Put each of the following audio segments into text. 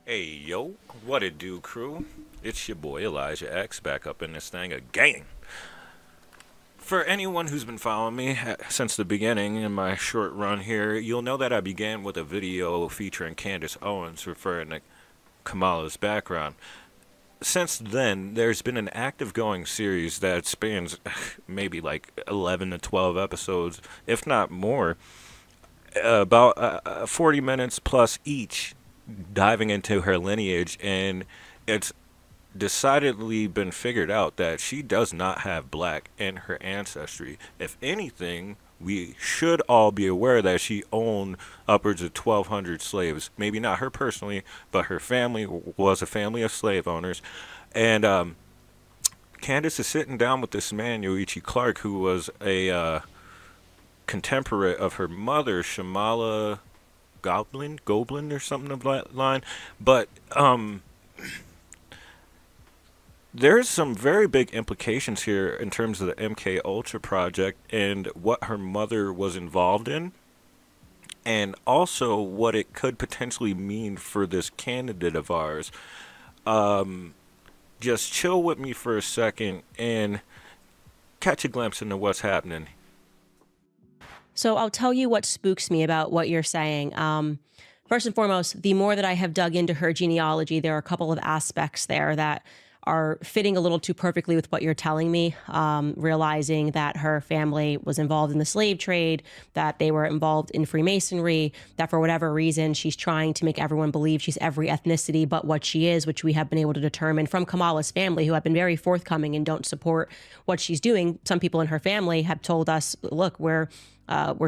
Hey yo, what it do, crew? It's your boy Elijah X back up in this thing again. For anyone who's been following me since the beginning in my short run here, you'll know that I began with a video featuring Candace Owens referring to Kamala's background. Since then, there's been an active going series that spans maybe like 11 to 12 episodes, if not more, about 40 minutes plus each, diving into her lineage, and it's decidedly been figured out that she does not have black in her ancestry. If anything, we should all be aware that she owned upwards of 1,200 slaves. Maybe not her personally, but her family was a family of slave owners. And Candace is sitting down with this man, Yoichi Clark, who was a contemporary of her mother, Shamala Goblin, or something of that line. But there's some very big implications here in terms of the MK Ultra project and what her mother was involved in, and also what it could potentially mean for this candidate of ours. Just chill with me for a second and catch a glimpse into what's happening. So I'll tell you what spooks me about what you're saying. First and foremost, the more that I have dug into her genealogy, there are a couple of aspects there that are fitting a little too perfectly with what you're telling me. Realizing that her family was involved in the slave trade, that they were involved in Freemasonry, that for whatever reason, she's trying to make everyone believe she's every ethnicity but what she is, which we have been able to determine from Kamala's family, who have been very forthcoming and don't support what she's doing. Some people in her family have told us, look, we're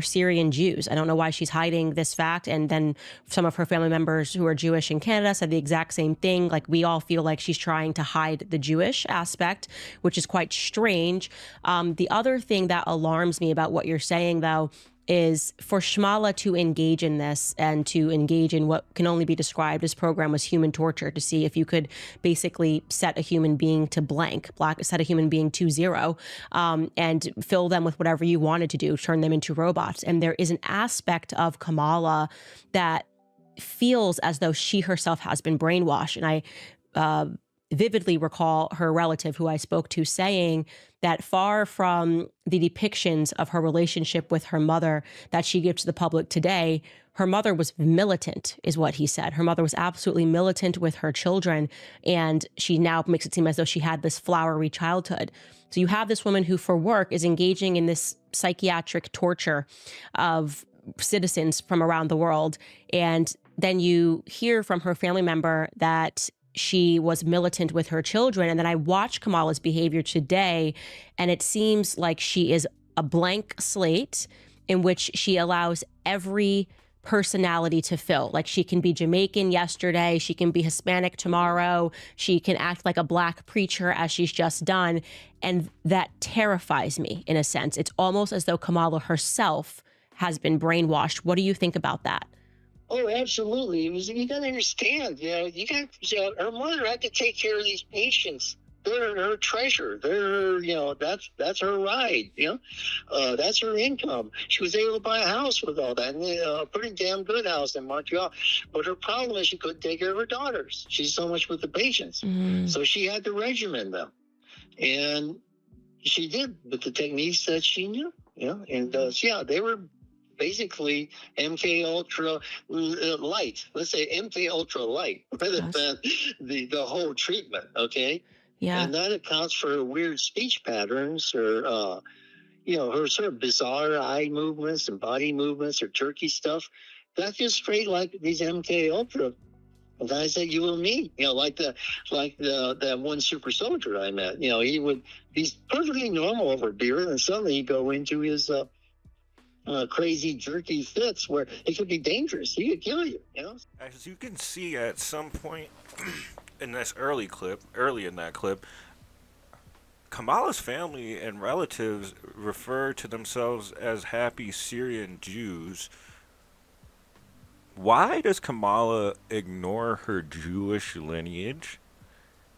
Syrian Jews. I don't know why she's hiding this fact. And then some of her family members who are Jewish in Canada said the exact same thing. Like, we all feel like she's trying to hide the Jewish aspect, which is quite strange. The other thing that alarms me about what you're saying, though, is for Shmala to engage in this and to engage in what can only be described as program was human torture, to see if you could basically set a human being to set a human being to zero, and fill them with whatever you wanted to do, turn them into robots. And there is an aspect of Kamala that feels as though she herself has been brainwashed. And I vividly recall her relative who I spoke to saying that far from the depictions of her relationship with her mother that she gives to the public today, her mother was militant, is what he said. Her mother was absolutely militant with her children, and she now makes it seem as though she had this flowery childhood. So you have this woman who, for work, is engaging in this psychiatric torture of citizens from around the world. And then you hear from her family member that she was militant with her children. And then I watch Kamala's behavior today, and it seems like she is a blank slate in which she allows every personality to fill. Like, she can be Jamaican yesterday, she can be Hispanic tomorrow, she can act like a black preacher as she's just done. And that terrifies me in a sense. It's almost as though Kamala herself has been brainwashed. What do you think about that? Oh, absolutely. You got to understand, her mother had to take care of these patients. They're her treasure. That's her ride. That's her income. She was able to buy a house with all that, and a pretty damn good house in Montreal. But her problem is she couldn't take care of her daughters. She's so much with the patients, so she had to regimen them, and she did with the techniques that she knew. They were basically MK Ultra light. Let's say MK Ultra light rather than the whole treatment. Okay. Yeah. And that accounts for her weird speech patterns, or her sort of bizarre eye movements and body movements, or turkey stuff. That's just straight like these MK Ultra guys that you will meet. That one super soldier I met. He's perfectly normal over beer, and suddenly he go into his crazy jerky fits where it could be dangerous. He could kill you. As you can see at some point in this early in that clip, Kamala's family and relatives refer to themselves as happy Syrian Jews. Why does Kamala ignore her Jewish lineage?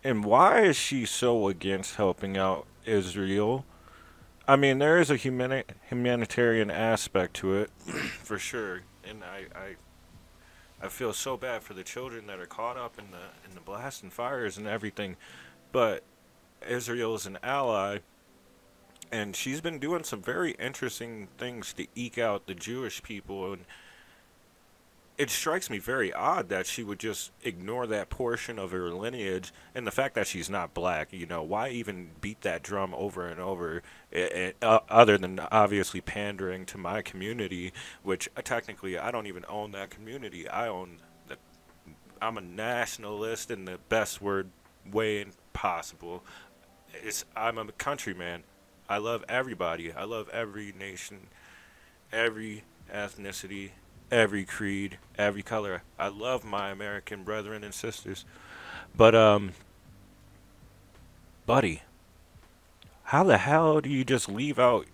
And why is she so against helping out Israel? I mean, there is a humanitarian aspect to it, for sure. And I I feel so bad for the children that are caught up in the blast and fires and everything. But Israel is an ally, and she's been doing some very interesting things to eke out the Jewish people. And it strikes me very odd that she would just ignore that portion of her lineage, and the fact that she's not black. You know, why even beat that drum over and over, other than obviously pandering to my community, which technically I don't even own that community. I'm a nationalist in the best way possible. I'm a countryman. I love everybody. I love every nation, every ethnicity, every creed, every color. I love my American brethren and sisters. But buddy, how the hell do you just leave out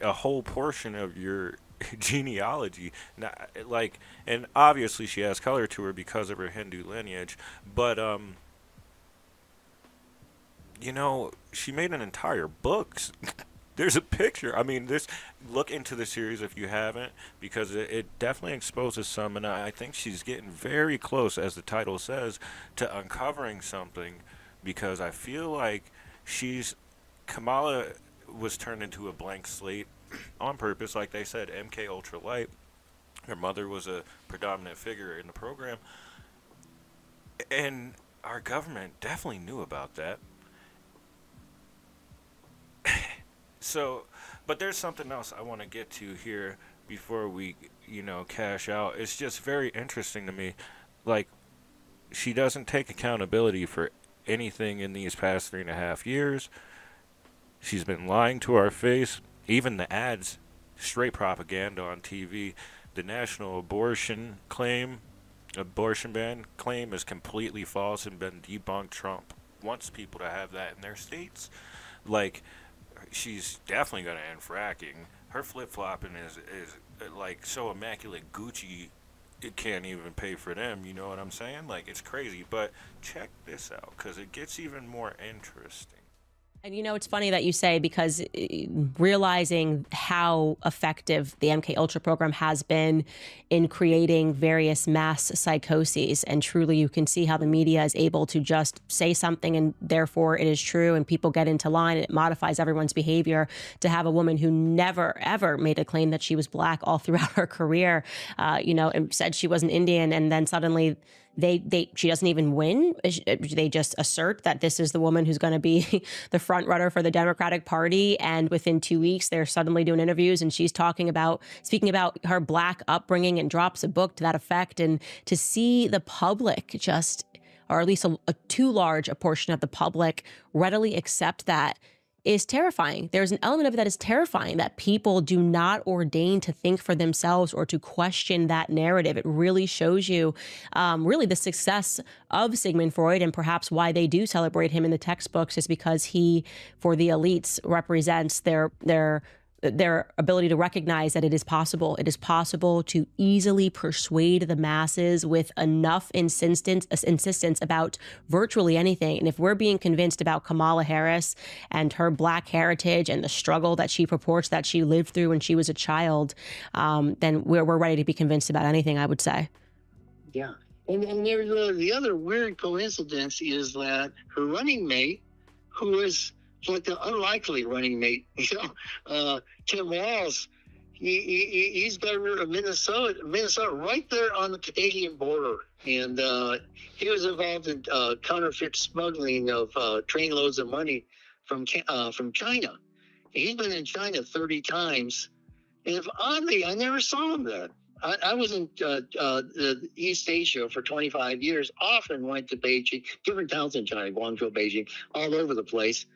a whole portion of your genealogy? Now, like, and obviously she has color to her because of her Hindu lineage, but you know, she made an entire book. There's a picture. I mean, look into the series if you haven't, because it definitely exposes some, and I think she's getting very close, as the title says, to uncovering something, because I feel like Kamala was turned into a blank slate on purpose, like they said, MK Ultra Light. Her mother was a predominant figure in the program, and our government definitely knew about that. So, but there's something else I want to get to here before we, cash out. It's just very interesting to me. Like, she doesn't take accountability for anything in these past 3.5 years. She's been lying to our face. Even the ads, straight propaganda on TV. The national abortion ban claim is completely false and been debunked. Trump wants people to have that in their states. Like, she's definitely going to end fracking. Her flip-flopping is like so immaculate. Gucci, it can't even pay for them. You know what I'm saying? Like, it's crazy. But check this out, because it gets even more interesting. And it's funny that you say, because realizing how effective the MK Ultra program has been in creating various mass psychoses, and truly you can see how the media is able to just say something and therefore it is true, and people get into line, and it modifies everyone's behavior. To have a woman who never ever made a claim that she was black all throughout her career, and said she was an Indian, and then suddenly she doesn't even win. They just assert that this is the woman who's going to be the front runner for the Democratic Party. And within 2 weeks, they're suddenly doing interviews, and she's speaking about her black upbringing, and drops a book to that effect. And to see the public or at least a too large a portion of the public readily accept that, is terrifying. There's an element of it that is terrifying, that people do not ordain to think for themselves or to question that narrative. It really shows you really the success of Sigmund Freud, and perhaps why they do celebrate him in the textbooks is because he, for the elites, represents their ability to recognize that it is possible. It is possible to easily persuade the masses with enough insistence about virtually anything. And if we're being convinced about Kamala Harris and her black heritage and the struggle that she purports that she lived through when she was a child, then we're ready to be convinced about anything, I would say. Yeah. And the other weird coincidence is that her running mate, who is like the unlikely running mate, Tim Walz, he's governor of Minnesota, right there on the Canadian border, and he was involved in counterfeit smuggling of trainloads of money from China. He's been in China 30 times, and oddly, I never saw him there. I was in the East Asia for 25 years. Often went to Beijing, different towns in China, Guangzhou, Beijing, all over the place.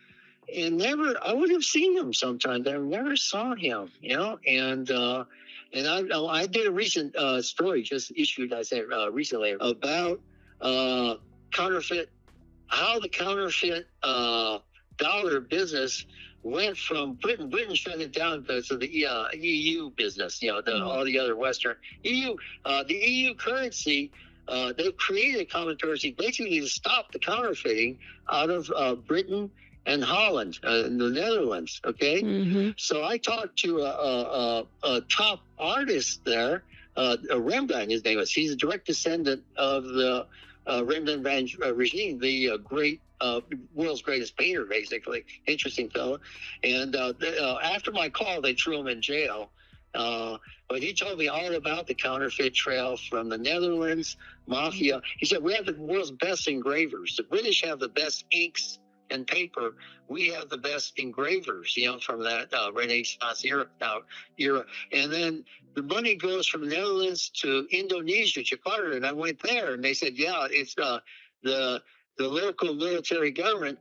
And I would have seen him sometimes. I never saw him, and I did a recent story just issued, recently, about counterfeit, how the counterfeit dollar business went from Britain shut it down because of the EU business, all the other Western EU, the EU currency. They created a common currency basically to stop the counterfeiting out of Britain and Holland, in the Netherlands. Okay, so I talked to a top artist there Rembrandt, his name was. He's a direct descendant of the Rembrandt regime, the great world's greatest painter, basically. Interesting fellow. And after my call, they threw him in jail. But he told me all about the counterfeit trail from the Netherlands, mafia. He said, we have the world's best engravers. The British have the best inks and paper. We have the best engravers, from that Renaissance era. And then the money goes from the Netherlands to Indonesia, Jakarta. And I went there, and they said, yeah, it's the local military government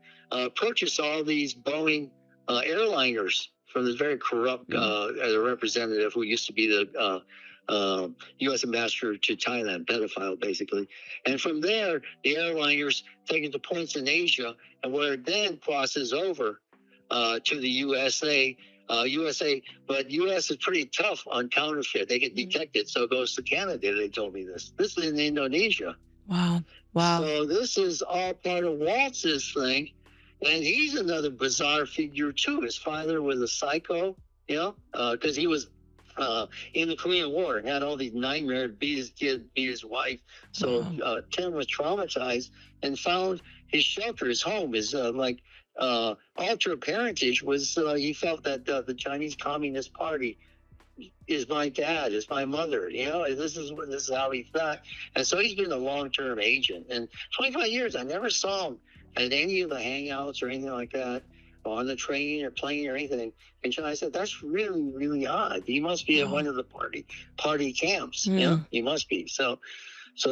purchased all these Boeing airliners from this very corrupt representative who used to be the U.S. ambassador to Thailand, pedophile, basically. And from there, the airliners take it to points in Asia, and where it then crosses over to the USA. But U.S. is pretty tough on counterfeit. They get detected, so it goes to Canada. They told me this. This is in Indonesia. Wow. So this is all part of Waltz's thing. And he's another bizarre figure, too. His father was a psycho, because he was in the Korean War and had all these nightmares, beat his kid, beat his wife. So Tim was traumatized and found his shelter, his home, his altered parentage was he felt that the Chinese Communist Party is my dad, is my mother. This is how he thought. And so he's been a long-term agent. And 25 years, I never saw him at any of the hangouts or anything like that, or on the train or plane or anything. And I said, that's really, really odd. He must be at one of the party camps. He must be. So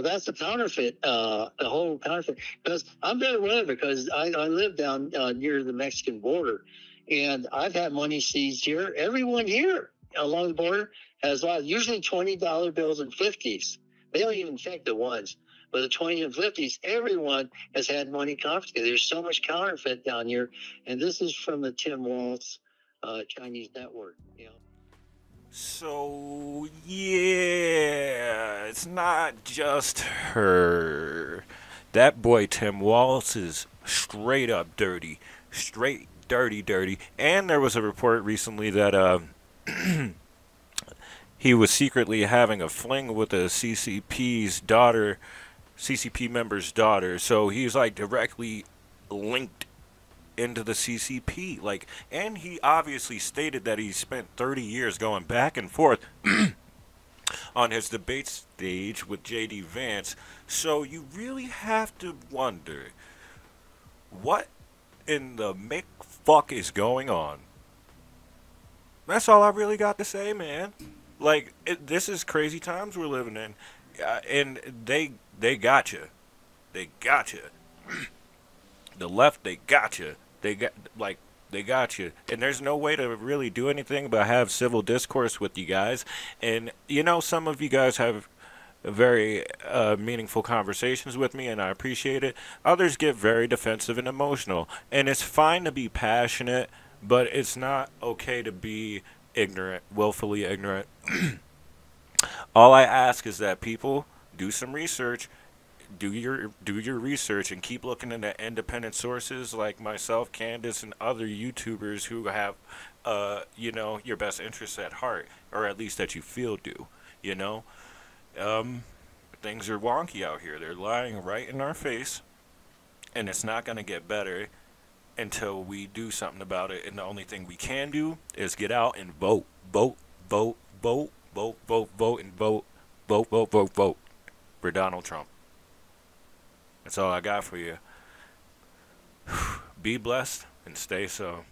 that's the counterfeit, the whole counterfeit. Because I'm very aware of it, because I live down near the Mexican border, and I've had money seized here. Everyone here along the border has usually $20 bills and 50s. They don't even check the ones. But the 20s and 50s, everyone has had money confiscated. There's so much counterfeit down here. And this is from the Tim Waltz Chinese network. So, yeah, it's not just her. That boy Tim Waltz is straight up dirty. Straight dirty. And there was a report recently that he was secretly having a fling with a CCP member's daughter. So he's like directly linked into the CCP. And he obviously stated that he spent 30 years going back and forth on his debate stage with J.D. Vance. So you really have to wonder, what in the fuck is going on? That's all I really got to say, man. This is crazy times we're living in. And they got you. They got you. The left, they got you. They got you. And there's no way to really do anything but have civil discourse with you guys. And, some of you guys have very meaningful conversations with me, and I appreciate it. Others get very defensive and emotional. And it's fine to be passionate, but it's not okay to be ignorant, willfully ignorant. All I ask is that people do some research, do your research, and keep looking into independent sources like myself, Candace, and other YouTubers who have, your best interests at heart, or at least that you feel do. Things are wonky out here. They're lying right in our face, and it's not going to get better until we do something about it. And the only thing we can do is get out and vote for Donald Trump. That's all I got for you. Be blessed and stay so.